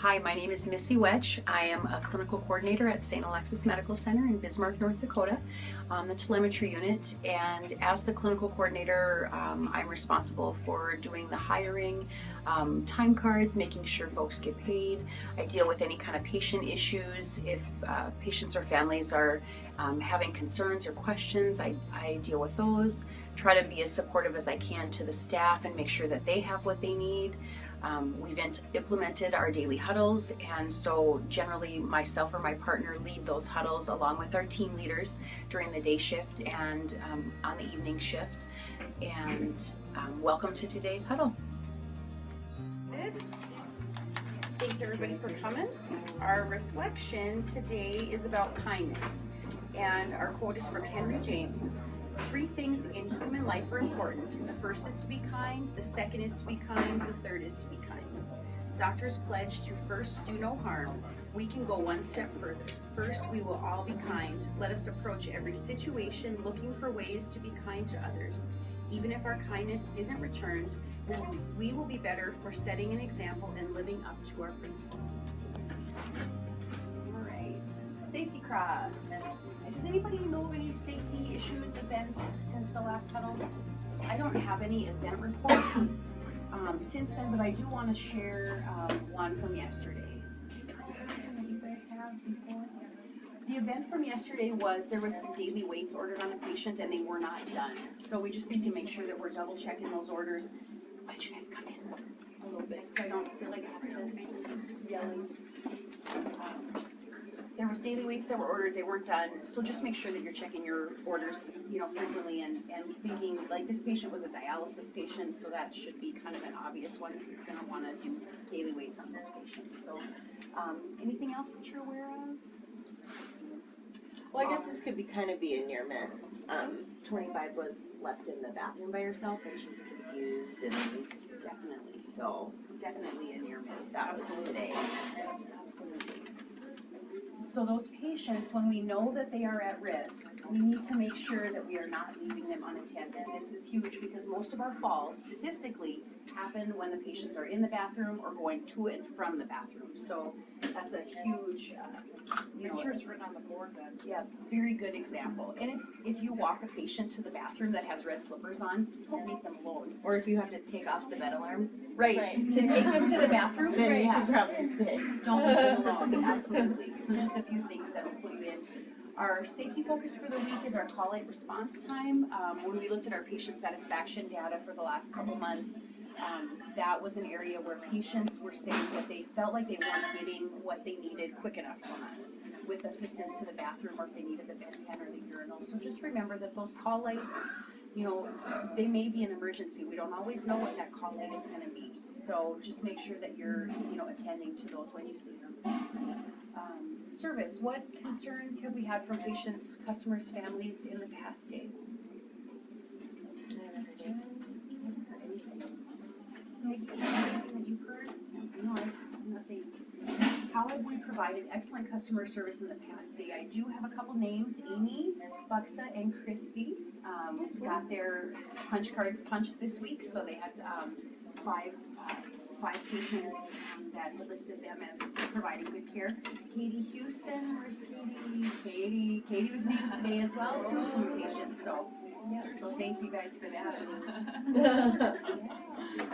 Hi, my name is Missy Wetch. I am a clinical coordinator at St. Alexius Medical Center in Bismarck, North Dakota, on the telemetry unit. And as the clinical coordinator, I'm responsible for doing the hiring, time cards, making sure folks get paid. I deal with any kind of patient issues. If patients or families are having concerns or questions, I deal with those. Try to be as supportive as I can to the staff and make sure that they have what they need. We've implemented our daily huddles, and so generally myself or my partner lead those huddles along with our team leaders during the day shift and on the evening shift. And welcome to today's huddle. Thanks everybody for coming. Our reflection today is about kindness, and our quote is from Henry James. 3 things in human life are important. The first is to be kind, the second is to be kind, the third is to be kind. Doctors pledge to first do no harm. We can go one step further. First, we will all be kind. Let us approach every situation looking for ways to be kind to others. Even if our kindness isn't returned, we will be better for setting an example and living up to our principles. All right, safety cross. Does anybody know of any safety issues, events since the last huddle? I don't have any event reports since then, but I do want to share one from yesterday. Is there anything that you guys have before? The event from yesterday was there was some daily weights ordered on a patient and they were not done. So we just need to make sure that we're double checking those orders. Why don't you guys come in a little bit so I don't feel like I have to yelling. There was daily weights that were ordered, they weren't done, so just make sure that you're checking your orders, frequently and thinking, like, this patient was a dialysis patient, so that should be kind of an obvious one if you're going to want to do daily weights on those patients. So, anything else that you're aware of? Well, I guess this could be kind of be a near miss. 25 was left in the bathroom by herself, and she's confused, and Definitely a near miss. That was today. Absolutely. So those patients, when we know that they are at risk, we need to make sure that we are not leaving them unattended. This is huge because most of our falls, statistically, happen when the patients are in the bathroom or going to and from the bathroom. So that's a huge, I'm sure it's written on the board then. Yeah, very good example. And if you walk a patient to the bathroom that has red slippers on, don't leave them alone. Or if you have to take off the bed alarm, Right. To take them to the bathroom, then you should probably stay. Don't leave them alone, absolutely. So just a few things that will pull you in. Our safety focus for the week is our call-out response time. When we looked at our patient satisfaction data for the last couple months, that was an area where patients were saying that they felt like they weren't getting what they needed quick enough from us with assistance to the bathroom or if they needed the bedpan or the urinal. So just remember that those call lights, they may be an emergency. We don't always know what that call light is going to be. So just make sure that you're, attending to those when you see them. Service. What concerns have we had from patients, customers, families in the past day? Anything that you've heard? No, nothing. How have we provided excellent customer service in the past day? I do have a couple names, Amy, Buxa, and Christy. Got their punch cards punched this week, so they had five patients that had listed them as providing good care. Katie Houston, where's Katie? Katie was named today as well, too, from patients, so thank you guys for that.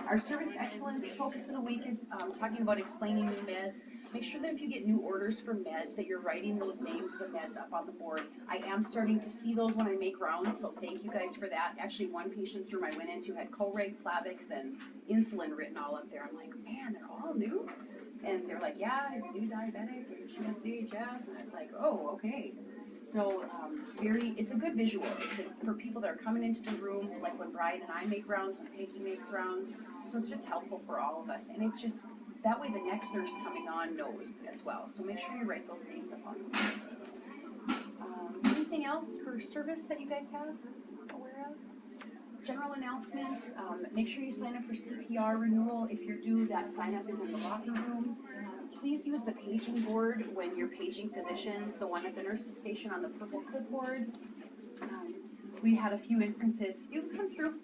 Our service excellence focus of the week is talking about explaining new meds. Make sure that if you get new orders for meds that you're writing those names of the meds up on the board. I am starting to see those when I make rounds, so thank you guys for that. Actually, one patient's room I went into had Coreg, Plavix, and insulin written all up there. I'm like, man, they're all new? And they're like, yeah, it's new diabetic, and she has CHF, and I was like, oh, okay. So it's a good visual. For people that are coming into the room, like when Brian and I make rounds, when Peggy makes rounds. So it's just helpful for all of us. And it's just, that way the next nurse coming on knows as well. So make sure you write those names up on them. Anything else for service that you guys have aware of? General announcements, make sure you sign up for CPR renewal. If you're due, that sign up is in the locker room. Please use the paging board when you're paging physicians, the one at the nurse's station on the purple clipboard. We had a few instances, you've come through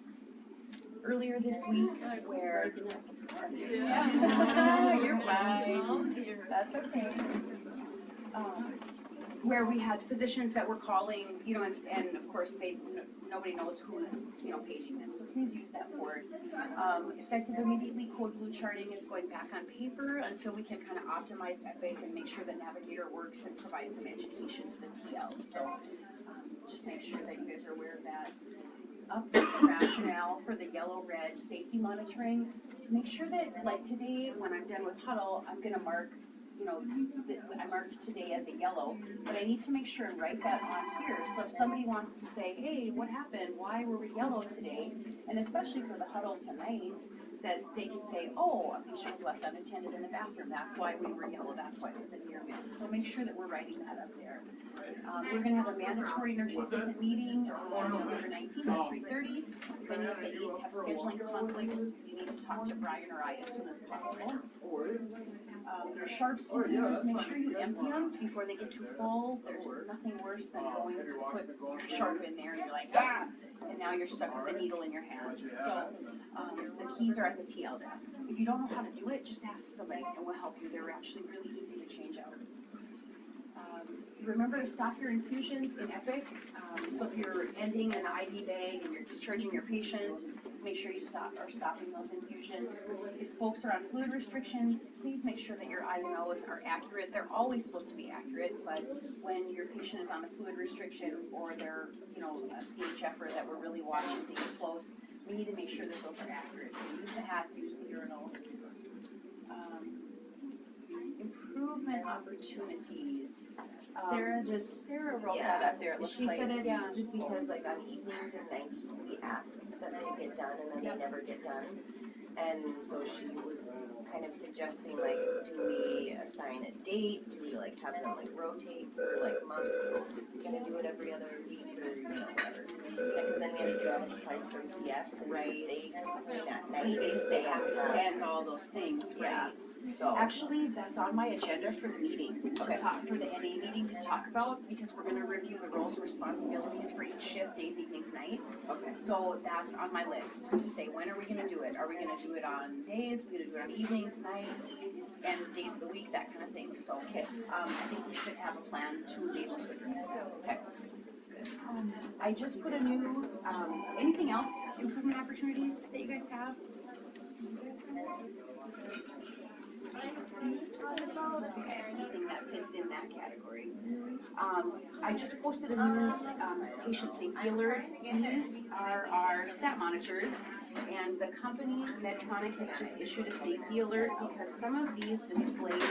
earlier this week where, yeah, you're That's okay. Where we had physicians that were calling, and of course nobody knows who's, paging them, so please use that board. Effective immediately, code blue charting is going back on paper until we can kind of optimize Epic and make sure that Navigator works and provide some education to the TLs, so just make sure that you guys are aware of that. Update the rationale for the yellow-red safety monitoring. Make sure that, like today, when I'm done with Huddle, I'm gonna mark, I marked today as a yellow, but I need to make sure and write that on here. So if somebody wants to say, hey, what happened? Why were we yellow today? And especially for the Huddle tonight, that they can say, oh, a patient was left unattended in the bathroom. That's why we were yellow. That's why it was a near miss. So make sure that we're writing that up there. We're going to have a mandatory nurse assistant meeting on November 19th at 3:30. If any of the aides have scheduling conflicts, you need to talk to Brian or I as soon as possible. Your sharps containers, make sure you empty them before they get too full. There's nothing worse than going to put sharp in there and you're like, ah, and now you're stuck with a needle in your hand. So the keys are at the TL desk. If you don't know how to do it, just ask somebody and we'll help you. They're actually really easy to change out. Remember to stop your infusions in Epic. So if you're ending an IV bag and you're discharging your patient, make sure you are stopping those infusions. If folks are on fluid restrictions, please make sure that your INOs are accurate. They're always supposed to be accurate, but when your patient is on a fluid restriction or they're, a CHFer that we're really watching things close, we need to make sure that those are accurate. So use the hats, use the urinals. Improvement opportunities. Sarah wrote that up there. It looks she like, said it's just because like on evenings and nights we ask that they get done and then they never get done. And so she was kind of suggesting like, do we assign a date? Do we like have them like rotate for like months? We're gonna do it every other week or whatever. Because then we have to do all the supplies for CS and they complain at night. They have to send all those things, right? So actually, that's on my agenda for the meeting, to talk, for the NA meeting to talk about, because we're gonna review the roles and responsibilities for each shift, days, evenings, nights. Okay. So that's on my list to say, when are we gonna do it? Are we gonna do it on days? We're gonna do it on evenings, nights, and days of the week, that kind of thing. So, I think we should have a plan to be able to address that. Okay. I just put a new, anything else, improvement opportunities that you guys have? Okay, anything that fits in that category. I just posted a new patient safety alert. These are our stat monitors, and the company Medtronic has just issued a safety alert because some of these displays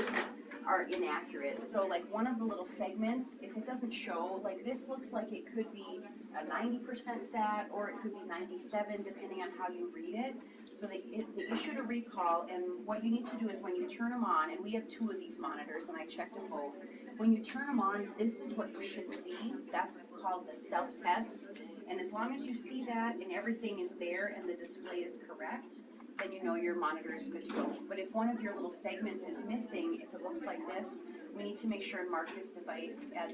are inaccurate. So like one of the little segments, if it doesn't show, like this looks like it could be a 90% sat or it could be 97 depending on how you read it. So they issued a recall, and what you need to do is when you turn them on, and we have 2 of these monitors and I checked them both, when you turn them on, this is what you should see. That's called the self-test, and as long as you see that and everything is there and the display is correct, then you know your monitor is good to go. But if one of your little segments is missing, if it looks like this, we need to make sure and mark this device as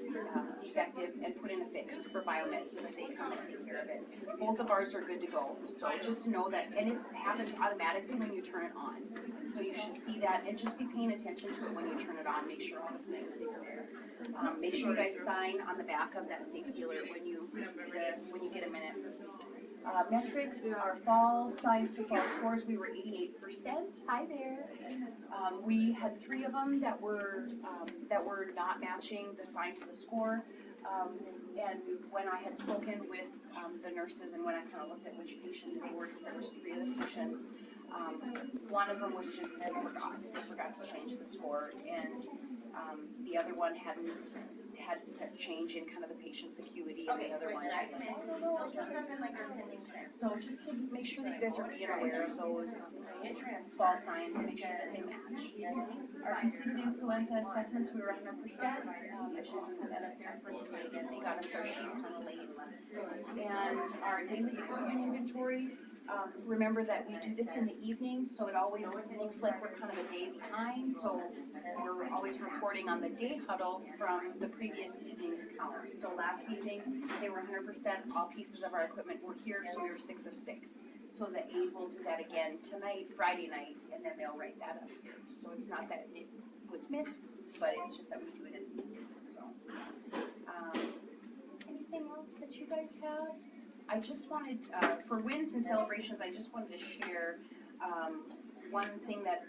defective and put in a fix for Biomed so that they come and take care of it. Both of ours are good to go. So just to know that, and it happens automatically when you turn it on. So you should see that and just be paying attention to it when you turn it on. Make sure all the things are there. Make sure you guys sign on the back of that safety alert when you get a minute. Metrics, our fall science to fall scores, we were 88%. Hi there. We had 3 of them that were not matching the sign to the score. And when I had spoken with the nurses and when I kind of looked at which patients they were, because there was 3 of the patients, one of them was just, they forgot to change the score, and the other one had a change in kind of the patient's acuity, and the other one still shows up in like our pending transfer. So just to make sure that you guys are being aware of those fall signs, make sure that they match. Our completed influenza assessments, we were 100%. I should put that up there for today again. They got us our sheet kind of late. And our daily equipment inventory, remember that we do this in the evening, so it always looks like we're kind of a day behind. So we're always reporting on the day huddle from the previous evening's count. So last evening, they were 100%. All pieces of our equipment were here, so we were 6 of 6. So the aide will do that again tonight, Friday night, and then they'll write that up here. So it's not that it was missed, but it's just that we do it in the evening, so. Anything else that you guys have? I just wanted, for wins and celebrations, I just wanted to share, one thing that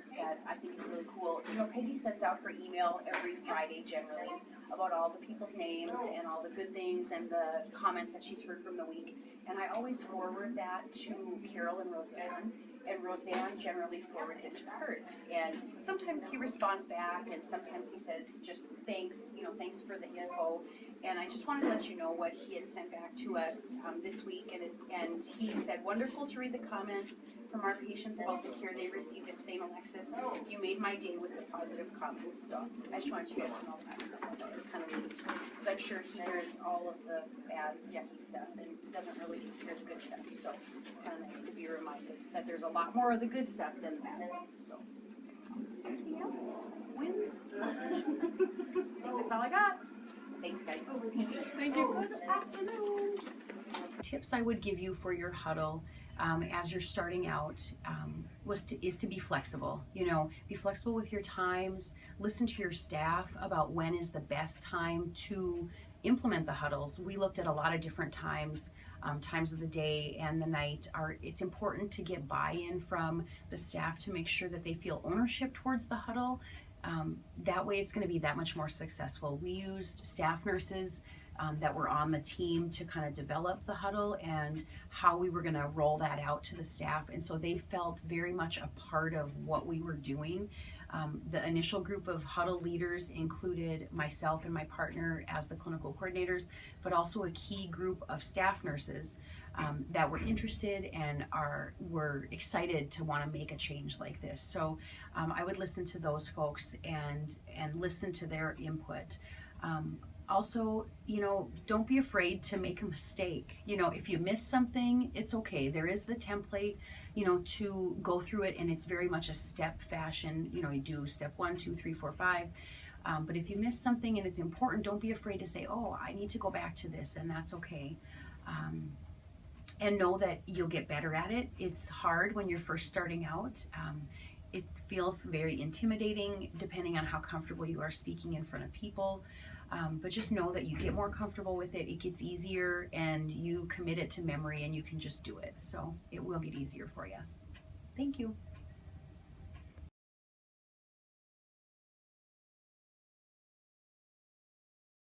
I think is really cool. You know, Peggy sends out her email every Friday generally about all the people's names and all the good things and the comments that she's heard from the week. And I always forward that to Carol and Roseanne generally forwards it to Kurt. And sometimes he responds back, and sometimes he says just thanks, thanks for the info. And I just wanted to let you know what he had sent back to us this week. And he said, wonderful to read the comments from our patients about the care they received at St. Alexis. You made my day with the positive comments. So I just wanted you guys to know that, because I thought that was kind of neat. Because I'm sure he hears all of the bad, yucky stuff and doesn't really hear the good stuff. So it's kind of nice to be reminded that there's a lot more of the good stuff than the bad stuff. So anything else? Wins? Celebrations? I think that's all I got. Thanks, guys. Thank you. Good afternoon. Tips I would give you for your huddle as you're starting out is to be flexible. Be flexible with your times. Listen to your staff about when is the best time to implement the huddles. We looked at a lot of different times of the day and the night. It's important to get buy-in from the staff to make sure that they feel ownership towards the huddle. That way it's going to be that much more successful. We used staff nurses that were on the team to kind of develop the huddle and how we were going to roll that out to the staff. And so they felt very much a part of what we were doing. The initial group of huddle leaders included myself and my partner as the clinical coordinators, but also a key group of staff nurses that were interested and were excited to want to make a change like this. So I would listen to those folks and listen to their input. Also, don't be afraid to make a mistake. If you miss something, it's okay. There is the template, to go through it, and it's very much a step fashion. You do step 1, 2, 3, 4, 5. But if you miss something and it's important, don't be afraid to say, oh, I need to go back to this, and that's okay. And know that you'll get better at it. It's hard when you're first starting out. It feels very intimidating depending on how comfortable you are speaking in front of people. But just know that you get more comfortable with it, it gets easier, and you commit it to memory and you can just do it. So it will get easier for you. Thank you.